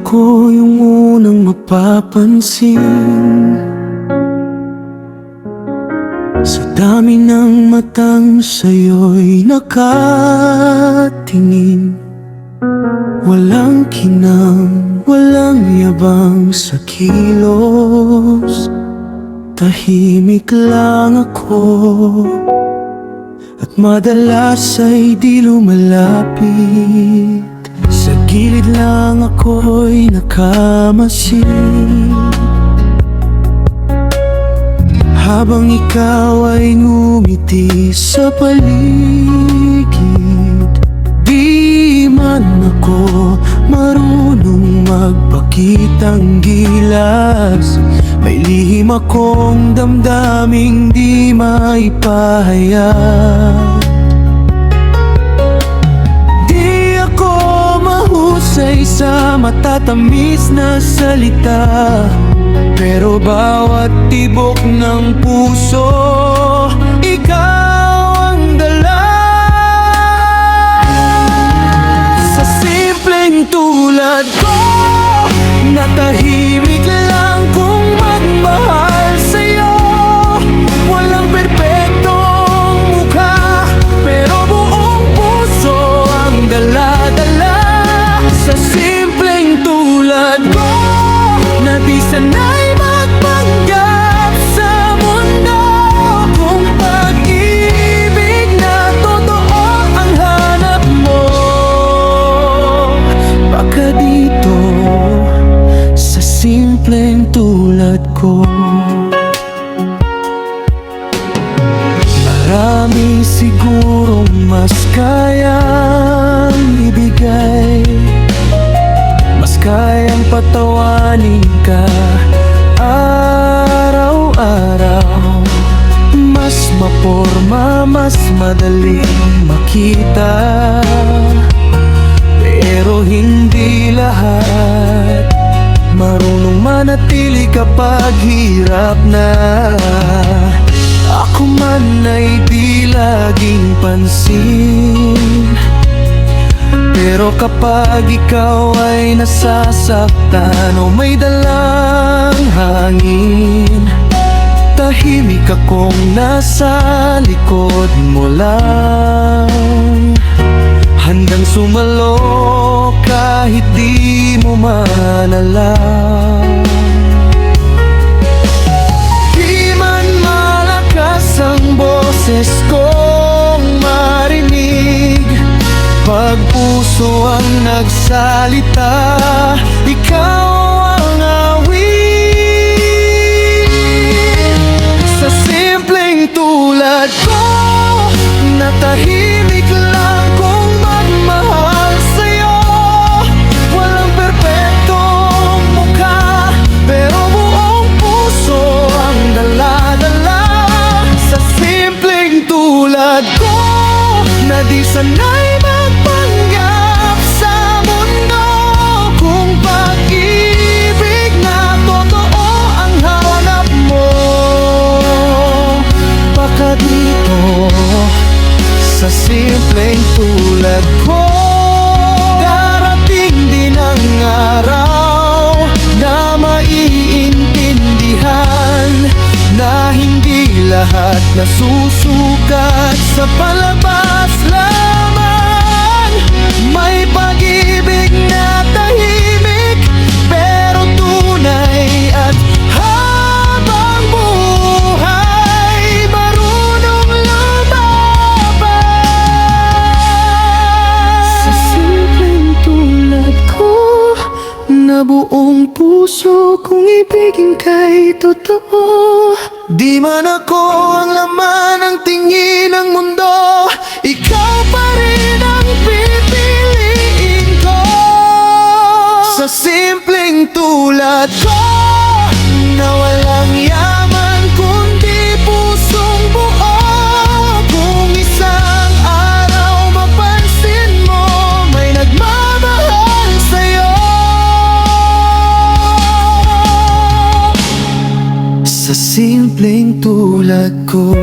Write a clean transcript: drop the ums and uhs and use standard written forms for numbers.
ako yung unang mapapansin sa dami ng matang sa'yo'y nakatingin. Walang kinang, walang yabang sa kilos. Tahimik lang ako at madalas ay di lumalapit. Sa gilid lang ako'y nakamasid habang ikaw ay ngumiti sa paligid. Di man ako marunong magpakitang gilas, may lihim akong damdaming di maipahayag. Di ako mahusay sa matatamis na salita, pero bawat tibok ng puso, ikaw ang dala. Sa simpleng tulad ko, na tahimik lang kung magmahal sa'yo. Walang perpektong mukha, pero buong puso ang dala-dala. Sa simpleng tulad ko, na di sanay magpanggap sa mundo, kung pag-ibig na totoo ang hanap mo. Baka dito sa simpleng tulad ko. Marami sigurong mas kayang ibigay, mas kayang patawanin ka araw-araw, mas maporma, mas madaling makita. Pero hindi lahat marunong manatili kapag hirap na. Ako man ay di laging pansin, pero kapag ikaw ay nasasaktan o may dalang hangin, tahimik akong nasa likod mo lang, handang sumalo kahit di mo man alam. Di man malakas ang boses kong marinig, pag puso ang nagsalita, ikaw ang awit. Sa simpleng tulad ko, na tahimik lang kung magmahal sa'yo. Walang perpektong mukha, pero buong puso ang dala-dala. Sa simpleng tulad ko, na di sanay magpanggap sa mundo, kung pag-ibig na totoo ang hanap mo. Baka dito sa simpleng tulad ko, darating din ang araw na maiintindihan na hindi lahat nasusukat sa palabas lamang. May pag-ibig na tahimik pero tunay, at habang buhay marunong lumaban. Sa simpleng tulad ko, na buong puso kong ibigin kay totoo. Di man ako ang laman ng tingin ng mundo, ikaw pa rin ang pipiliin ko. Sa simpleng tulad ko, na walang yaman kundi pusong buo, kung isang araw mapansin mo may nagmamahal sa'yo. Sa simpleng tulad ko.